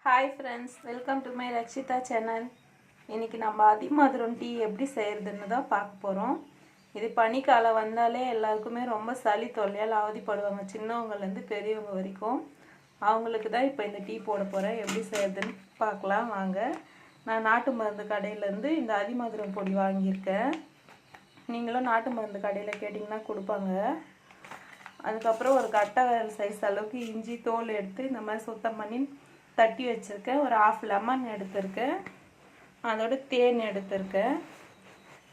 Hi friends, welcome to my Rakshitha channel. இன்றைக்கி நம்ம அதிமதுரம் டீ எப்படி செய்கிறதுன்னு தான் பார்க்க போகிறோம். இது பனிக்காலம் வந்தாலே எல்லாருக்குமே ரொம்ப சளி தொல்லையால் அவதிப்படுவாங்க, சின்னவங்கலேருந்து பெரியவங்க வரைக்கும். அவங்களுக்கு தான் இப்போ இந்த டீ போட போகிறேன். எப்படி செய்கிறதுன்னு பார்க்கலாம் வாங்க. நான் நாட்டு மருந்து கடையிலேருந்து இந்த அதிமதுரம் பொடி வாங்கியிருக்கேன். நீங்களும் நாட்டு மருந்து கடையில் கேட்டிங்கன்னா கொடுப்பாங்க. அதுக்கப்புறம் ஒரு கட்டை விரல் சைஸ் அளவுக்கு இஞ்சி தோல் எடுத்து இந்த மாதிரி சுத்தம் பண்ணி தட்டி வச்சுருக்கேன். ஒரு ½ லெமன் எடுத்திருக்கேன். அதோட தேன் எடுத்திருக்கேன்.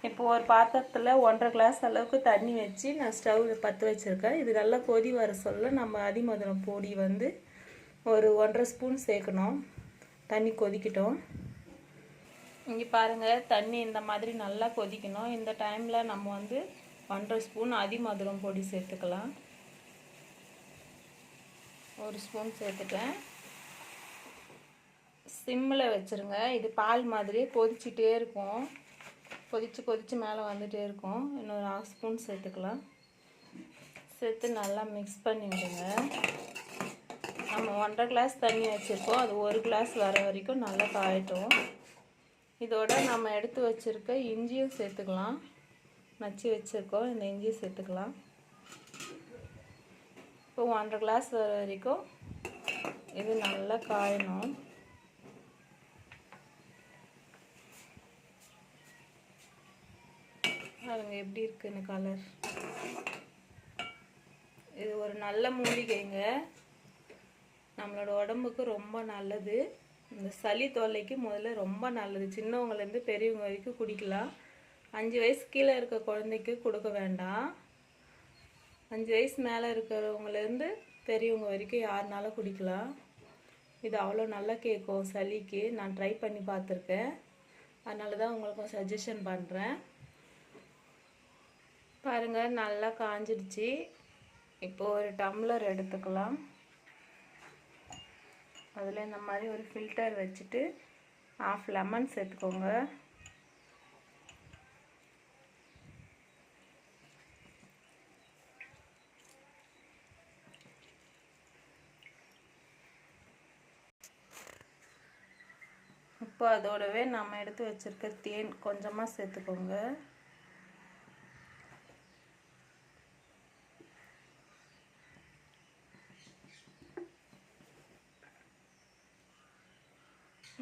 இப்போ ஒரு பாத்திரத்தில் 1½ கிளாஸ் அளவுக்கு தண்ணி வச்சு நான் ஸ்டவ் பற்ற வச்சுருக்கேன். இது நல்லா கொதி வர சொல்ல நம்ம அதிமதுரம் பொடி ஒரு 1½ ஸ்பூன் சேர்க்கணும். தண்ணி கொதிக்கட்டும். இங்கே பாருங்கள், தண்ணி இந்த மாதிரி நல்லா கொதிக்கணும். இந்த டைமில் நம்ம 1½ ஸ்பூன் அதிமதுரம் பொடி சேர்த்துக்கலாம். 1 ஸ்பூன் சேர்த்துட்டேன். சிம்மில் வச்சுருங்க. இது பால் மாதிரியே கொதிச்சுட்டே இருக்கும். கொதித்து மேலே வந்துகிட்டே இருக்கும். இன்னொரு ½ ஸ்பூன் சேர்த்துக்கலாம். சேர்த்து நல்லா மிக்ஸ் பண்ணி விடுங்க. நம்ம 1½ கிளாஸ் தண்ணி வச்சுருக்கோம். அது 1 கிளாஸ் வர வரைக்கும் நல்லா காயட்டும். இதோட நம்ம எடுத்து வச்சுருக்க இஞ்சியும் சேர்த்துக்கலாம். நச்சு வச்சுருக்கோம், இந்த இஞ்சியும் சேர்த்துக்கலாம். இப்போ 1½ கிளாஸ் வர வரைக்கும் இது நல்லா காயணும். பாருங்க எப்படி இருக்குன்னு கலர். இது ஒரு நல்ல மூலிகைங்க, நம்மளோட உடம்புக்கு ரொம்ப நல்லது. இந்த சளி தொல்லைக்கு முதல்ல ரொம்ப நல்லது. சின்னவங்கலேருந்து பெரியவங்க வரைக்கும் குடிக்கலாம். 5 வயசு கீழே இருக்க குழந்தைக்கு கொடுக்க வேண்டாம். 5 வயசு மேலே இருக்கிறவங்கலேருந்து பெரியவங்க வரைக்கும் யாருனாலும் குடிக்கலாம். இது அவ்வளோ நல்லா கேட்கும் சளிக்கு. நான் ட்ரை பண்ணி பார்த்துருக்கேன், அதனால தான் உங்களுக்கு சஜஷன் பண்ணுறேன். பாருங்கள், நல்லா காஞ்சிடுச்சு. இப்போ ஒரு டம்ளர் எடுத்துக்கலாம். அதில் இந்த மாதிரி ஒரு ஃபில்டர் வச்சுட்டு ½ லெமன் சேர்த்துக்கோங்க. இப்போ அதோடவே நம்ம எடுத்து வச்சுருக்க தேன் கொஞ்சமாக சேர்த்துக்கோங்க.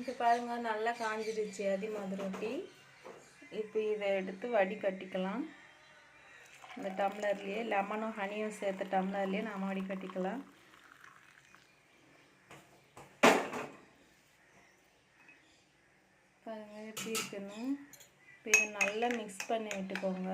இப்போ பாருங்கள், நல்லா காஞ்சிடுச்சு அதிமதுரம் டீ. இப்போ இதை எடுத்து வடிகட்டிக்கலாம். இந்த டம்ளர்லேயே லெமனும் ஹனியும் சேர்த்த டம்ளர்லேயே நாம் வடிகட்டிக்கலாம். பாருங்கள் எப்படி இருக்குன்னு. இப்போ இதை நல்லா மிக்ஸ் பண்ணி விட்டுக்கோங்க.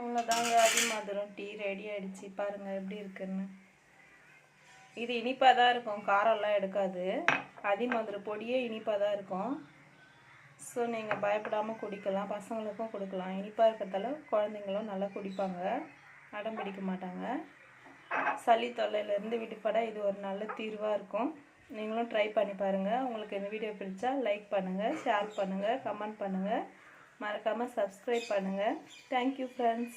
அவ்வளோதாங்க, அதிமதுரம் டீ ரெடி ஆகிடுச்சு. பாருங்கள் எப்படி இருக்குன்னு. இது இனிப்பாக தான் இருக்கும், காரம்லாம் எடுக்காது. அதிமதுரம் பொடியே இனிப்பாக தான் இருக்கும். ஸோ நீங்கள் பயப்படாமல் குடிக்கலாம், பசங்களுக்கும் கொடுக்கலாம். இனிப்பாக இருக்கிறதால குழந்தைங்களும் நல்லா குடிப்பாங்க, அடம் பிடிக்க மாட்டாங்க. சளி தொல்லையிலேருந்து விடுபட இது ஒரு நல்ல தீர்வாக இருக்கும். நீங்களும் ட்ரை பண்ணி பாருங்கள். உங்களுக்கு இந்த வீடியோ பிடிச்சா லைக் பண்ணுங்கள், ஷேர் பண்ணுங்கள், கமெண்ட் பண்ணுங்கள். மறக்காமல் சப்ஸ்கிரைப் பண்ணுங்கள். Thank you friends.